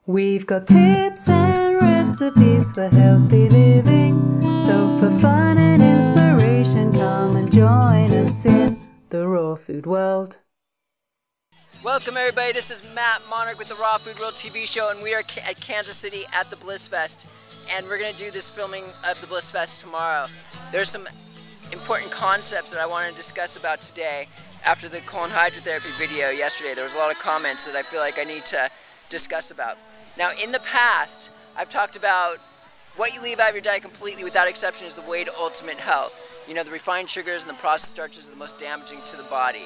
We've got tips and recipes for healthy living. So for fun and inspiration, come and join us in the raw food world. Welcome everybody, this is Matt, Monarch with the Raw Food World TV show, and we are at Kansas City at the Bliss Fest. And we're going to do this filming of the Bliss Fest tomorrow. There's some important concepts that I want to discuss about today. After the colon hydrotherapy video yesterday, there was a lot of comments that I feel like I need to discuss about. Now, in the past, I've talked about what you leave out of your diet completely without exception is the way to ultimate health. You know, the refined sugars and the processed starches are the most damaging to the body.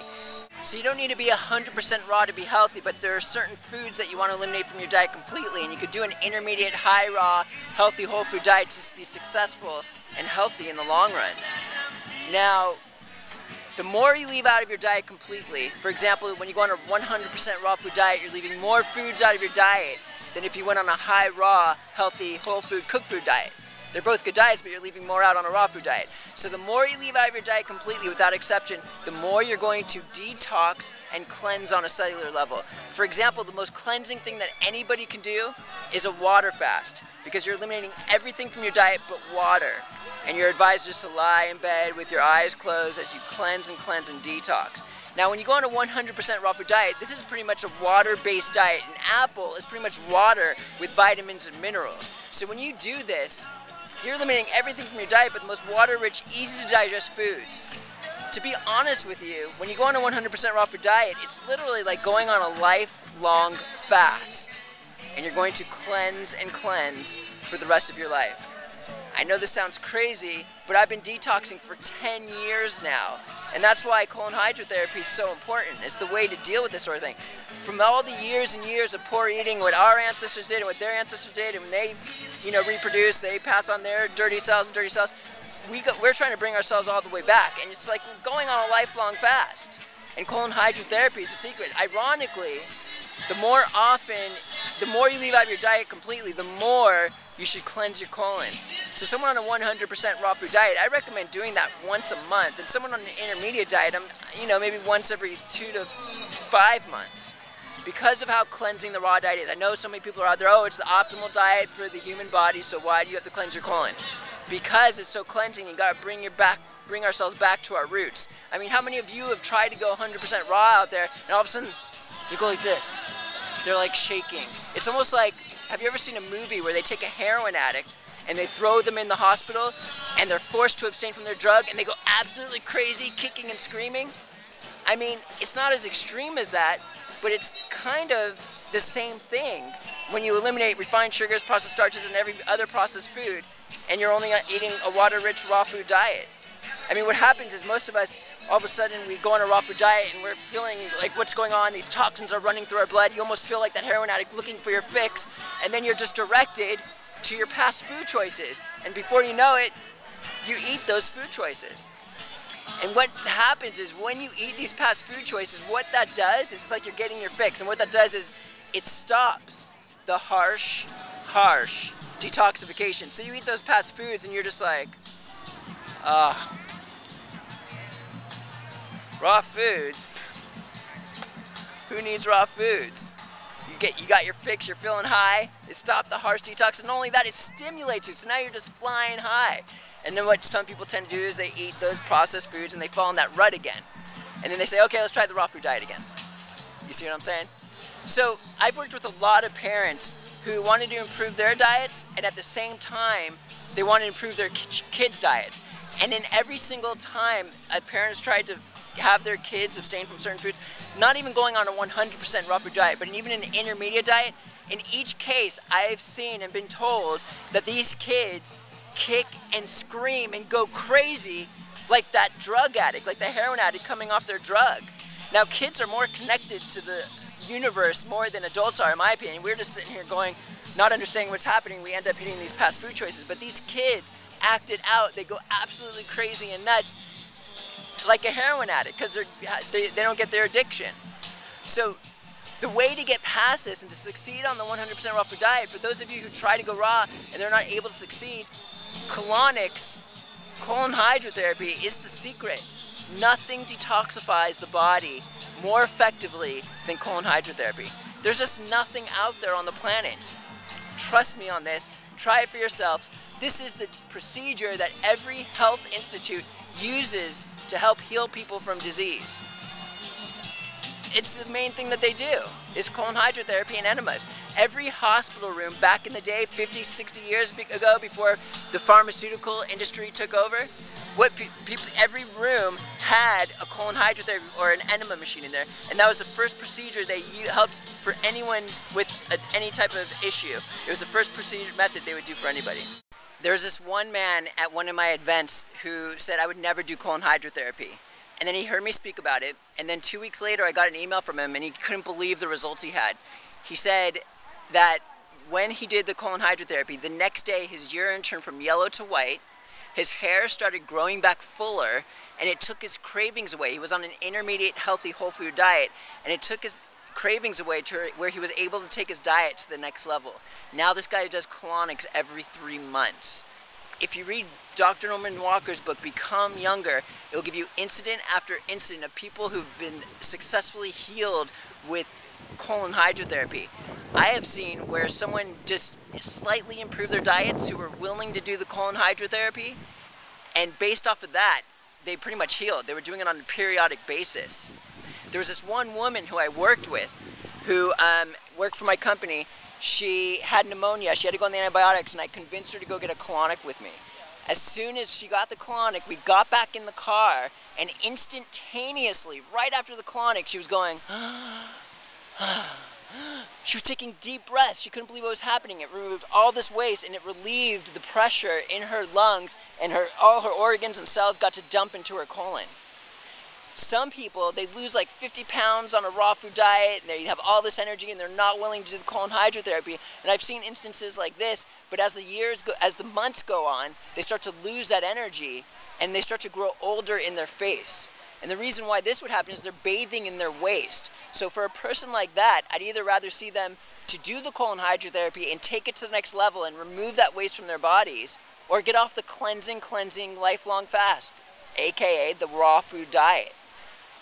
So you don't need to be 100% raw to be healthy, but there are certain foods that you want to eliminate from your diet completely, and you could do an intermediate, high raw, healthy whole food diet to be successful and healthy in the long run. Now, the more you leave out of your diet completely, for example, when you go on a 100% raw food diet, you're leaving more foods out of your diet than if you went on a high raw, healthy, whole food, cooked food diet. They're both good diets, but you're leaving more out on a raw food diet. So the more you leave out of your diet completely, without exception, the more you're going to detox and cleanse on a cellular level. For example, the most cleansing thing that anybody can do is a water fast, because you're eliminating everything from your diet but water. And you're advised just to lie in bed with your eyes closed as you cleanse and detox. Now, when you go on a 100% raw food diet, this is pretty much a water-based diet. An apple is pretty much water with vitamins and minerals. So when you do this, you're eliminating everything from your diet but the most water-rich, easy-to-digest foods. To be honest with you, when you go on a 100% raw food diet, it's literally like going on a lifelong fast. And you're going to cleanse and cleanse for the rest of your life. I know this sounds crazy, but I've been detoxing for 10 years now. And that's why colon hydrotherapy is so important. It's the way to deal with this sort of thing. From all the years and years of poor eating, what our ancestors did and what their ancestors did, and when they, reproduce, they pass on their dirty cells, we're trying to bring ourselves all the way back. And it's like going on a lifelong fast. And colon hydrotherapy is the secret. Ironically, the more you leave out of your diet completely, the more you should cleanse your colon. So someone on a 100% raw food diet, I recommend doing that once a month. And someone on an intermediate diet, maybe once every 2 to 5 months. Because of how cleansing the raw diet is. I know so many people are out there, oh, it's the optimal diet for the human body, so why do you have to cleanse your colon? Because it's so cleansing, you gotta bring ourselves back to our roots. I mean, how many of you have tried to go 100% raw out there, and all of a sudden, you go like this. They're like shaking. It's almost like, have you ever seen a movie where they take a heroin addict and they throw them in the hospital and they're forced to abstain from their drug and they go absolutely crazy, kicking and screaming? I mean, it's not as extreme as that, but it's kind of the same thing when you eliminate refined sugars, processed starches, and every other processed food, and you're only eating a water-rich raw food diet. I mean, what happens is most of us, all of a sudden, we go on a raw food diet and we're feeling like what's going on, these toxins are running through our blood, you almost feel like that heroin addict looking for your fix, and then you're just directed to your past food choices. And before you know it, you eat those food choices. And what happens is when you eat these past food choices, what that does is it's like you're getting your fix. And what that does is it stops the harsh detoxification. So you eat those past foods and you're just like, raw foods? Who needs raw foods? You got your fix, you're feeling high, it stopped the harsh detox, and not only that, it stimulates you, so now you're just flying high. And then what some people tend to do is they eat those processed foods and they fall in that rut again. And then they say, okay, let's try the raw food diet again. You see what I'm saying? So I've worked with a lot of parents who wanted to improve their diets, and at the same time, they wanted to improve their kids' diets. And then every single time parents tried to have their kids abstain from certain foods, not even going on a 100% raw food diet, but even an intermediate diet, in each case I've seen and been told that these kids kick and scream and go crazy like that drug addict, like the heroin addict coming off their drug. Now, kids are more connected to the universe more than adults are, in my opinion. We're just sitting here going, not understanding what's happening, we end up hitting these past food choices, but these kids act it out, they go absolutely crazy and nuts like a heroin addict because they don't get their addiction. So the way to get past this and to succeed on the 100% raw food diet, for those of you who try to go raw and they're not able to succeed, colon hydrotherapy is the secret. Nothing detoxifies the body more effectively than colon hydrotherapy. There's just nothing out there on the planet. Trust me on this. Try it for yourselves. This is the procedure that every health institute uses to help heal people from disease. It's the main thing that they do, is colon hydrotherapy and enemas. Every hospital room back in the day, 50, 60 years ago, before the pharmaceutical industry took over, every room had a colon hydrotherapy or an enema machine in there, and that was the first procedure they helped for anyone with any type of issue. It was the first procedure method they would do for anybody. There was this one man at one of my events who said I would never do colon hydrotherapy. And then he heard me speak about it, and then 2 weeks later I got an email from him and he couldn't believe the results he had. He said that when he did the colon hydrotherapy, the next day his urine turned from yellow to white, his hair started growing back fuller, and it took his cravings away. He was on an intermediate healthy whole food diet, and it took his cravings away to where he was able to take his diet to the next level. Now this guy does colonics every 3 months. If you read Dr. Norman Walker's book, Become Younger, it will give you incident after incident of people who've been successfully healed with colon hydrotherapy. I have seen where someone just slightly improved their diets who were willing to do the colon hydrotherapy, and based off of that, they pretty much healed. They were doing it on a periodic basis. There was this one woman who I worked with, who worked for my company. She had pneumonia, she had to go on the antibiotics, and I convinced her to go get a colonic with me. As soon as she got the colonic, we got back in the car, and instantaneously, right after the colonic, she was going, she was taking deep breaths. She couldn't believe what was happening. It removed all this waste, and it relieved the pressure in her lungs, and all her organs and cells got to dump into her colon. Some people, they lose like 50 pounds on a raw food diet, and they have all this energy, and they're not willing to do the colon hydrotherapy. And I've seen instances like this, but as the months go on, they start to lose that energy, and they start to grow older in their face. And the reason why this would happen is they're bathing in their waste. So for a person like that, I'd either rather see them to do the colon hydrotherapy and take it to the next level and remove that waste from their bodies, or get off the cleansing, lifelong fast, aka the raw food diet,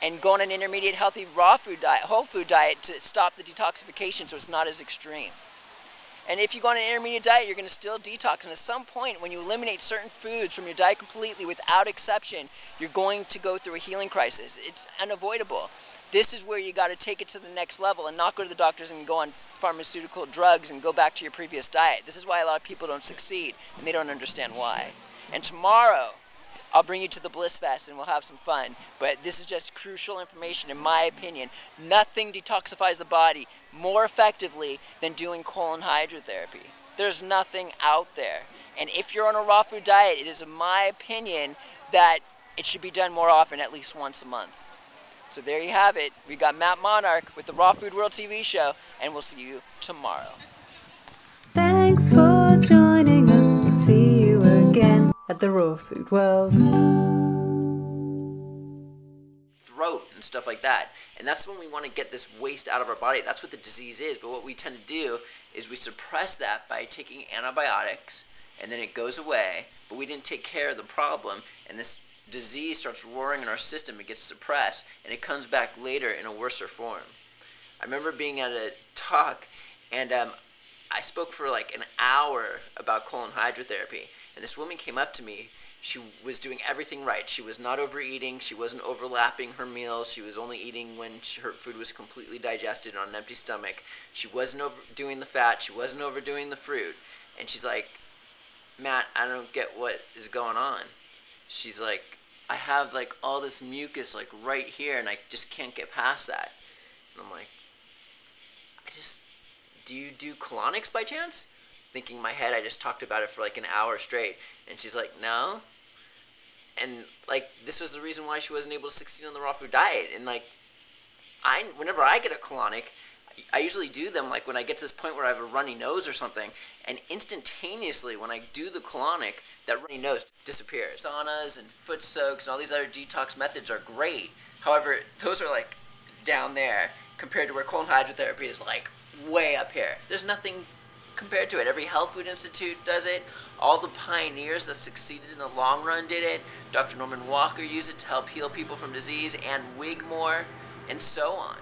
and go on an intermediate healthy raw food diet, whole food diet, to stop the detoxification so it's not as extreme. And if you go on an intermediate diet, you're going to still detox, and at some point when you eliminate certain foods from your diet completely without exception, you're going to go through a healing crisis. It's unavoidable. This is where you got to take it to the next level and not go to the doctors and go on pharmaceutical drugs and go back to your previous diet. This is why a lot of people don't succeed, and they don't understand why. And tomorrow, I'll bring you to the Bliss Fest and we'll have some fun. But this is just crucial information in my opinion. Nothing detoxifies the body more effectively than doing colon hydrotherapy. There's nothing out there. And if you're on a raw food diet, it is in my opinion that it should be done more often, at least once a month. So there you have it. We got Matt Monarch with the Raw Food World TV show, and we'll see you tomorrow. Thanks for joining us. We'll see you again at the Raw Food World. Throat and stuff like that. And that's when we want to get this waste out of our body. That's what the disease is. But what we tend to do is we suppress that by taking antibiotics, and then it goes away, but we didn't take care of the problem, and this disease starts roaring in our system. It gets suppressed, and it comes back later in a worser form. I remember being at a talk, and I spoke for like an hour about colon hydrotherapy, and this woman came up to me. She was doing everything right. She was not overeating. She wasn't overlapping her meals. She was only eating when her food was completely digested on an empty stomach. She wasn't overdoing the fat. She wasn't overdoing the fruit. And she's like, Matt, I don't get what is going on. She's like, I have like all this mucus like right here, and I just can't get past that. And I'm like, do you do colonics by chance? Thinking in my head, I just talked about it for like an hour straight. And she's like, no. And like, this was the reason why she wasn't able to succeed on the raw food diet. And like, whenever I get a colonic, I usually do them like when I get to this point where I have a runny nose or something, and instantaneously when I do the colonic, that runny nose disappears. Saunas and foot soaks and all these other detox methods are great. However, those are like down there compared to where colon hydrotherapy is like way up here. There's nothing compared to it. Every health food institute does it. All the pioneers that succeeded in the long run did it. Dr. Norman Walker used it to help heal people from disease, and Wigmore, and so on.